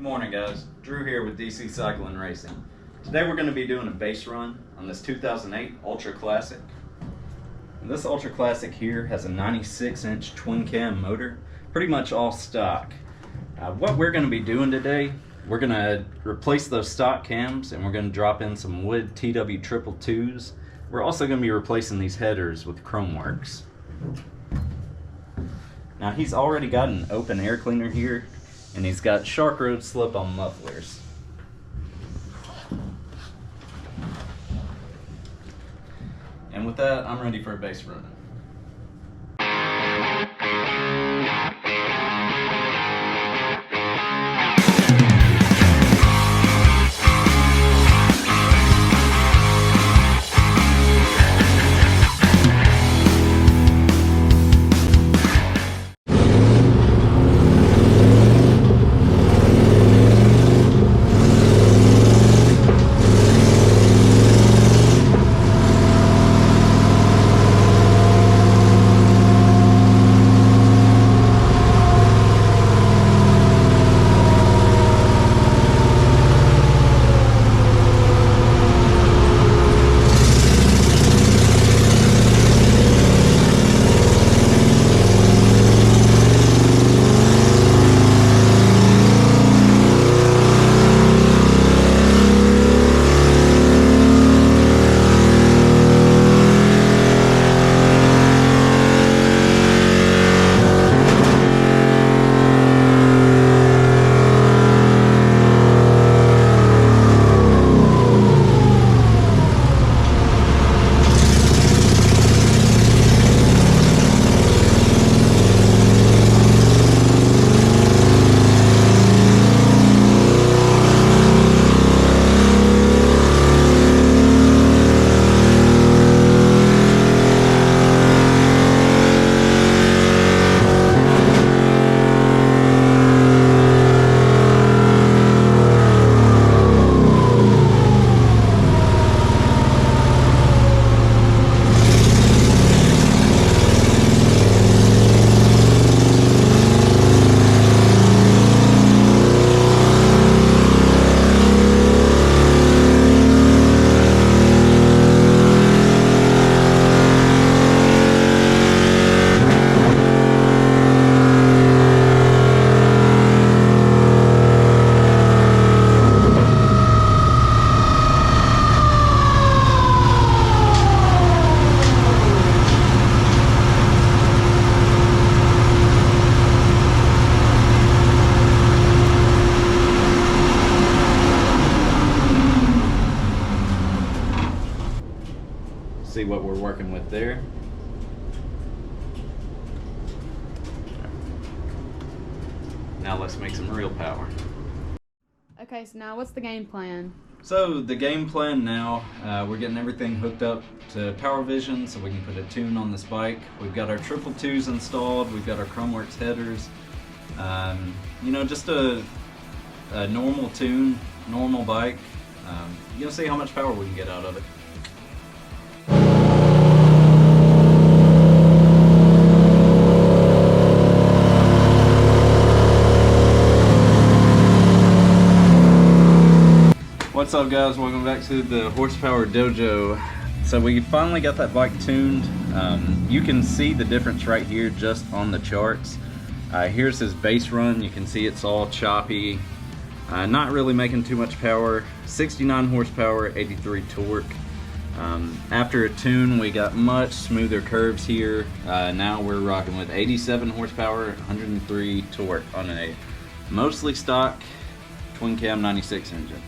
Morning guys, Drew here with DC Cycle and Racing. Today we're going to be doing a base run on this 2008 Ultra Classic. And this Ultra Classic here has a 96-inch twin cam motor, pretty much all stock. What we're going to be doing today, we're going to replace those stock cams and we're going to drop in some wood TW-222s. We're also going to be replacing these headers with chrome works. Now he's already got an open air cleaner here, and he's got Shark Road slip-on mufflers. And with that, I'm ready for a base run. See what we're working with there. Now let's make some real power. Okay, so now what's the game plan? So the game plan now, we're getting everything hooked up to Power Vision so we can put a tune on this bike. We've got our 222s installed, we've got our Chromeworks headers. You know, just a normal tune, normal bike. You'll see how much power we can get out of it. What's up guys, welcome back to the Horsepower Dojo. So we finally got that bike tuned. You can see the difference right here just on the charts. Here's his base run, you can see it's all choppy, not really making too much power. 69 horsepower, 83 torque. After a tune we got much smoother curves here. Now we're rocking with 87 horsepower, 103 torque on a mostly stock twin cam 96 engine.